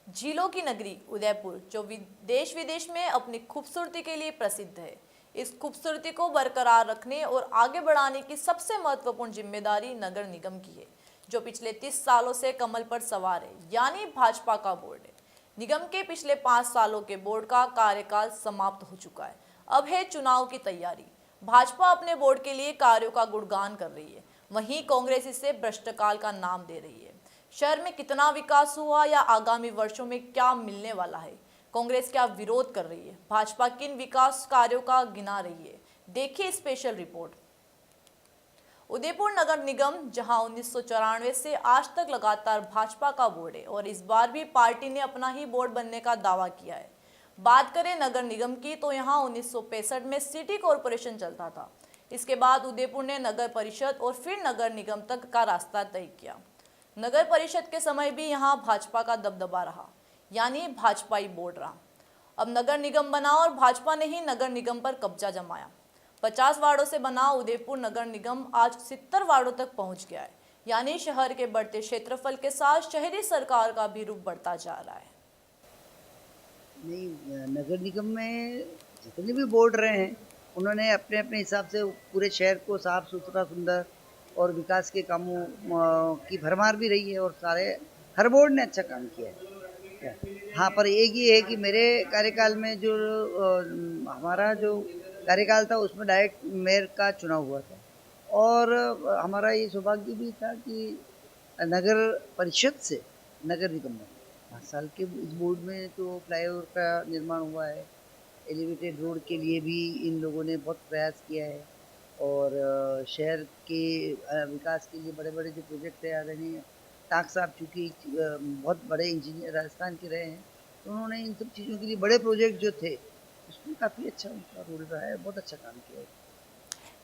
झीलों की नगरी उदयपुर जो देश विदेश में अपनी खूबसूरती के लिए प्रसिद्ध है। इस खूबसूरती को बरकरार रखने और आगे बढ़ाने की सबसे महत्वपूर्ण जिम्मेदारी नगर निगम की है, जो पिछले 30 सालों से कमल पर सवार है, यानी भाजपा का बोर्ड है। निगम के पिछले 5 सालों के बोर्ड का कार्यकाल समाप्त हो चुका है। अब है चुनाव की तैयारी। भाजपा अपने बोर्ड के लिए कार्यों का गुणगान कर रही है, वहीं कांग्रेस इसे भ्रष्टकाल का नाम दे रही है। शहर में कितना विकास हुआ या आगामी वर्षों में क्या मिलने वाला है, कांग्रेस क्या विरोध कर रही है, भाजपा किन विकास कार्यों का गिना रही है, देखिए स्पेशल रिपोर्ट। उदयपुर नगर निगम, जहां 1994 से आज तक लगातार भाजपा का बोर्ड है और इस बार भी पार्टी ने अपना ही बोर्ड बनने का दावा किया है। बात करें नगर निगम की तो यहां 1965 में सिटी कॉरपोरेशन चलता था। इसके बाद उदयपुर ने नगर परिषद और फिर नगर निगम तक का रास्ता तय किया। नगर परिषद के समय भी यहां भाजपा का दबदबा रहा, यानी भाजपाई बोर्ड रहा। अब नगर निगम बना और भाजपा ने ही नगर निगम पर कब्जा जमाया। 50 वार्डों से बना उदयपुर नगर निगम आज 70 वार्डों तक पहुंच गया है, यानी शहर के बढ़ते क्षेत्रफल के साथ शहरी सरकार का भी रूप बढ़ता जा रहा है। नहीं, नगर निगम में जितने भी बोर्ड रहे हैं उन्होंने अपने अपने हिसाब से पूरे शहर को साफ सुथरा, सुंदर और विकास के कामों की भरमार भी रही है और हर बोर्ड ने अच्छा काम किया है। हाँ, पर एक ये है कि मेरे कार्यकाल में जो हमारा जो कार्यकाल था उसमें डायरेक्ट मेयर का चुनाव हुआ था और हमारा ये सौभाग्य भी था कि नगर परिषद से नगर निगम में 5 साल के इस बोर्ड में तो फ्लाईओवर का निर्माण हुआ है। एलिवेटेड रोड के लिए भी इन लोगों ने बहुत प्रयास किया है और शहर के विकास के लिए बड़े-बड़े जो प्रोजेक्ट है आदरणीय ताक साहब, चूँकि बहुत बड़े इंजीनियर राजस्थान के रहे हैं, तो उन्होंने इन सब चीज़ों के लिए बड़े प्रोजेक्ट जो थे, उसमें काफ़ी अच्छा उनका रोल रहा है, बहुत अच्छा काम किया है।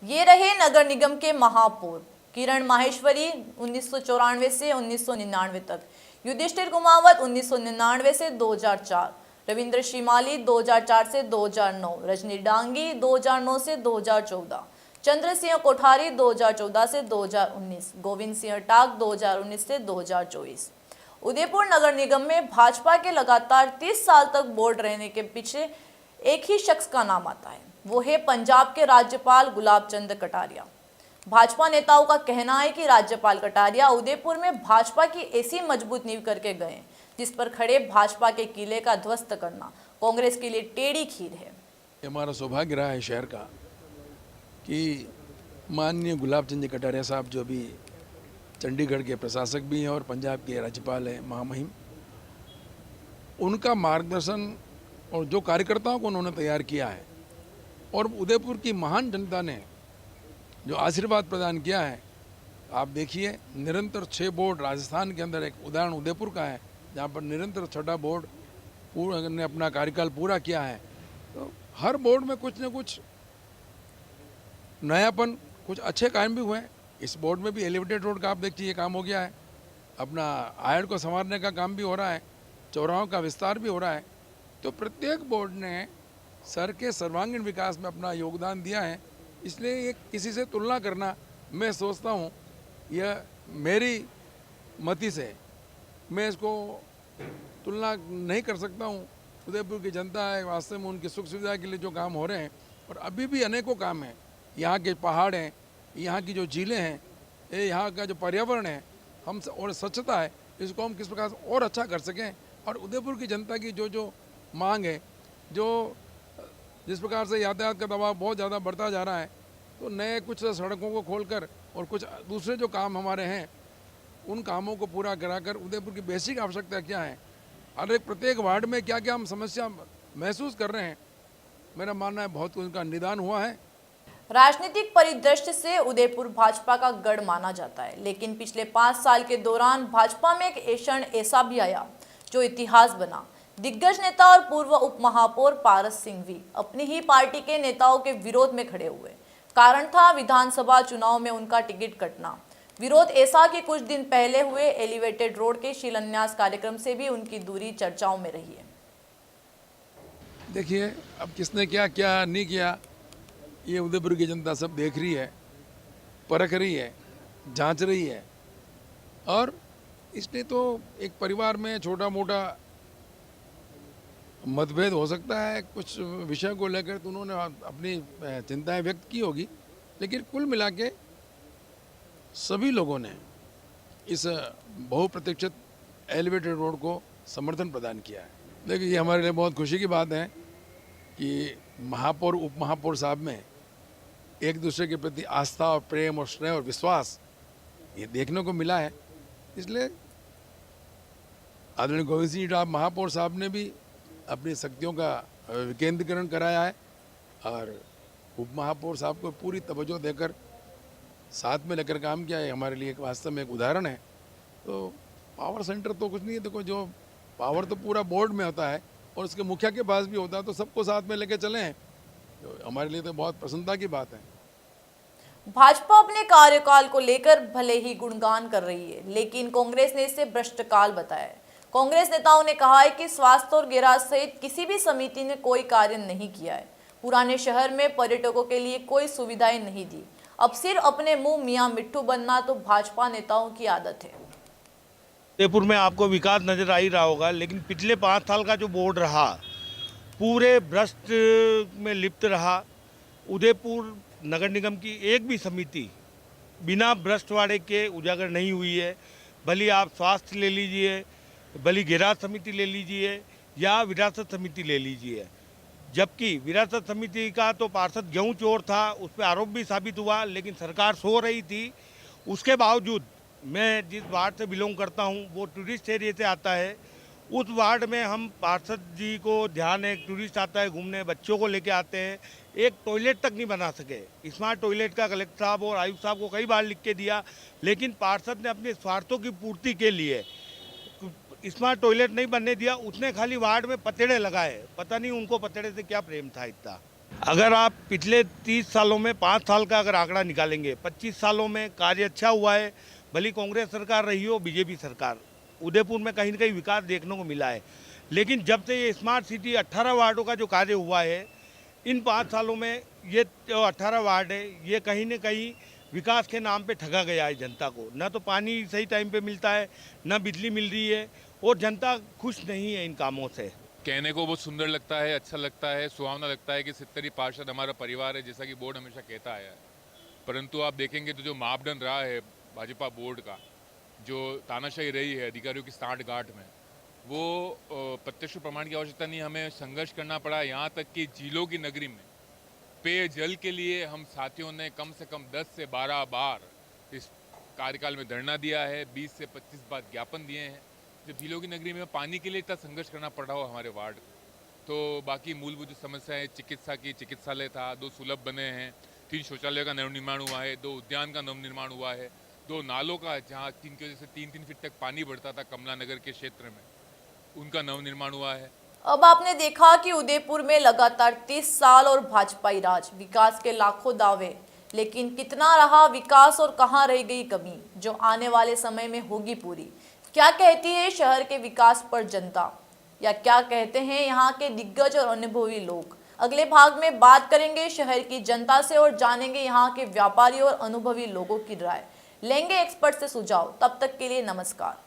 ये रहे नगर निगम के महापौर किरण माहेश्वरी 1994 से 1999 तक, युधिष्ठिर कुमावत 1999 से 2004, रविंद्र शिमाली 2004 से 2009, रजनी डांगी 2009 से 2014, चंद्र सिंह कोठारी 2014 से 2019, गोविंद सिंह टाक 2019 से 2024। उदयपुर नगर निगम में भाजपा के लगातार 30 साल तक बोर्ड रहने के पीछे एक ही शख्स का नाम आता है, वो है पंजाब के राज्यपाल गुलाब चंद कटारिया। भाजपा नेताओं का कहना है कि राज्यपाल कटारिया उदयपुर में भाजपा की ऐसी मजबूत नींव करके गए जिस पर खड़े भाजपा के किले का ध्वस्त करना कांग्रेस के लिए टेढ़ी खीर है। हमारा सौभाग्य रहा है शहर का कि माननीय गुलाब चंद कटारिया साहब, जो भी चंडीगढ़ के प्रशासक भी हैं और पंजाब के राज्यपाल हैं महामहिम, उनका मार्गदर्शन और जो कार्यकर्ताओं को उन्होंने तैयार किया है और उदयपुर की महान जनता ने जो आशीर्वाद प्रदान किया है। आप देखिए, निरंतर 6 बोर्ड राजस्थान के अंदर, एक उदाहरण उदयपुर का है जहाँ पर निरंतर 6ठा बोर्ड ने अपना कार्यकाल पूरा किया है। तो हर बोर्ड में कुछ न कुछ नयापन, कुछ अच्छे काम भी हुए हैं। इस बोर्ड में भी एलिवेटेड रोड का आप देखिए ये काम हो गया है, अपना आयड को संवारने का काम भी हो रहा है, चौराहों का विस्तार भी हो रहा है। तो प्रत्येक बोर्ड ने शहर के सर्वांगीण विकास में अपना योगदान दिया है। इसलिए ये किसी से तुलना करना, मैं सोचता हूँ यह मेरी मति से मैं इसको तुलना नहीं कर सकता हूँ। उदयपुर की जनता है, वास्तव में उनकी सुख सुविधा के लिए जो काम हो रहे हैं और अभी भी अनेकों काम हैं। यहाँ के पहाड़ हैं, यहाँ की जो झीलें हैं, ये यहाँ का जो पर्यावरण है, हम और स्वच्छता है, इसको हम किस प्रकार से और अच्छा कर सकें। और उदयपुर की जनता की जो मांग है, जो जिस प्रकार से यातायात का दबाव बहुत ज़्यादा बढ़ता जा रहा है, तो नए कुछ सड़कों को खोलकर और कुछ दूसरे जो काम हमारे हैं उन कामों को पूरा कराकर उदयपुर की बेसिक आवश्यकता क्या है, हर एक प्रत्येक वार्ड में क्या क्या हम समस्या महसूस कर रहे हैं, मेरा मानना है बहुत कुछ उनका निदान हुआ है। राजनीतिक परिदृश्य से उदयपुर भाजपा का गढ़ माना जाता है, लेकिन पिछले 5 साल के दौरान भाजपा में एक क्षण ऐसा भी आया जो इतिहास बना। दिग्गज नेता और पूर्व उप महापौर पारस सिंह भी अपनी ही पार्टी के नेताओं के विरोध में खड़े हुए। कारण था विधानसभा चुनाव में उनका टिकट कटना। विरोध ऐसा कि कुछ दिन पहले हुए एलिवेटेड रोड के शिलान्यास कार्यक्रम से भी उनकी दूरी चर्चाओं में रही है। देखिए, अब किसने क्या क्या नहीं किया, ये उदयपुर की जनता सब देख रही है, परख रही है, जांच रही है। और इसलिए तो एक परिवार में छोटा मोटा मतभेद हो सकता है कुछ विषय को लेकर, तो उन्होंने अपनी चिंताएं व्यक्त की होगी, लेकिन कुल मिला के सभी लोगों ने इस बहुप्रतीक्षित एलिवेटेड रोड को समर्थन प्रदान किया है। देखिए, ये हमारे लिए बहुत खुशी की बात है कि महापौर उप महापौर साहब में एक दूसरे के प्रति आस्था और प्रेम और स्नेह और विश्वास ये देखने को मिला है। इसलिए आदरणीय गोविंद सिंह जी महापौर साहब ने भी अपनी शक्तियों का विकेंद्रीकरण कराया है और उप महापौर साहब को पूरी तवज्जो देकर साथ में लेकर काम किया है। हमारे लिए एक वास्तव में एक उदाहरण है। तो पावर सेंटर तो कुछ नहीं है, देखो जो पावर तो पूरा बोर्ड में होता है और उसके मुखिया के पास भी होता है, तो सबको साथ में लेकर चले हैं, तो हमारे लिए तो बहुत प्रसन्नता की बात है। भाजपा अपने कार्यकाल को लेकर भले ही गुणगान कर रही है, लेकिन कांग्रेस ने इसे भ्रष्टकाल बताया है। कांग्रेस नेताओं ने कहा है कि स्वास्थ्य और गैराज सहित किसी भी समिति ने कोई कार्य नहीं किया है। पुराने शहर में पर्यटकों के लिए कोई सुविधाएं नहीं दी। अब सिर्फ अपने मुंह मियां मिट्ठू बनना तो भाजपा नेताओं की आदत है। उदयपुर में आपको विकास नजर आ ही रहा होगा, लेकिन पिछले 5 साल का जो बोर्ड रहा पूरे भ्रष्ट में लिप्त रहा। उदयपुर नगर निगम की एक भी समिति बिना भ्रष्टवाड़े के उजागर नहीं हुई है। भले आप स्वास्थ्य ले लीजिए, भले गैराज समिति ले लीजिए या विरासत समिति ले लीजिए। जबकि विरासत समिति का तो पार्षद गेहूं चोर था, उस पर आरोप भी साबित हुआ, लेकिन सरकार सो रही थी। उसके बावजूद मैं जिस वार्ड से बिलोंग करता हूं वो टूरिस्ट एरिया से आता है। उस वार्ड में हम पार्षद जी को ध्यान है, एक टूरिस्ट आता है घूमने, बच्चों को लेके आते हैं, एक टॉयलेट तक नहीं बना सके। स्मार्ट टॉयलेट का कलेक्टर साहब और आयुक्त साहब को कई बार लिख के दिया, लेकिन पार्षद ने अपने स्वार्थों की पूर्ति के लिए स्मार्ट टॉयलेट नहीं बनने दिया। उसने खाली वार्ड में पतेड़े लगाए, पता नहीं उनको पतेड़े से क्या प्रेम था इतना। अगर आप पिछले 30 सालों में 5 साल का अगर आंकड़ा निकालेंगे, 25 सालों में कार्य अच्छा हुआ है। भली कांग्रेस सरकार रही हो, बीजेपी सरकार, उदयपुर में कहीं न कहीं विकास देखने को मिला है। लेकिन जब से ये स्मार्ट सिटी 18 वार्डों का जो कार्य हुआ है, इन 5 सालों में ये जो 18 वार्ड है ये कहीं न कहीं विकास के नाम पे ठगा गया है जनता को। ना तो पानी सही टाइम पे मिलता है, ना बिजली मिल रही है, और जनता खुश नहीं है इन कामों से। कहने को बहुत सुंदर लगता है, अच्छा लगता है, सुहावना लगता है कि 70 पार्षद हमारा परिवार है, जैसा कि बोर्ड हमेशा कहता आया है। परंतु आप देखेंगे तो जो मापदंड रहा है भाजपा बोर्ड का, जो तानाशाही रही है अधिकारियों की सांठ-गांठ में, वो प्रत्यक्ष प्रमाण की आवश्यकता नहीं, हमें संघर्ष करना पड़ा। यहाँ तक कि झीलों की नगरी में पेयजल के लिए हम साथियों ने कम से कम 10 से 12 बार इस कार्यकाल में धरना दिया है, 20 से 25 बार ज्ञापन दिए हैं। जब झीलों की नगरी में पानी के लिए इतना संघर्ष करना पड़ रहा हो हमारे वार्ड, तो बाकी मूलभूत जो समस्याएं, चिकित्सा की चिकित्सालय था, 2 सुलभ बने हैं, 3 शौचालय का नवनिर्माण हुआ है, 2 उद्यान का नवनिर्माण हुआ है, 2 नालों का जहाँ 3 की वजह से 3-3 फीट तक पानी बढ़ता था कमला नगर के क्षेत्र में, उनका नवनिर्माण हुआ है। अब आपने देखा कि उदयपुर में लगातार 30 साल और भाजपाई राज, विकास के लाखों दावे, लेकिन कितना रहा विकास और कहां रह गई कमी जो आने वाले समय में होगी पूरी। क्या कहती है शहर के विकास पर जनता, या क्या कहते हैं यहाँ के दिग्गज और अनुभवी लोग। अगले भाग में बात करेंगे शहर की जनता से और जानेंगे यहाँ के व्यापारी और अनुभवी लोगों की राय, लेंगे एक्सपर्ट से सुझाव। तब तक के लिए नमस्कार।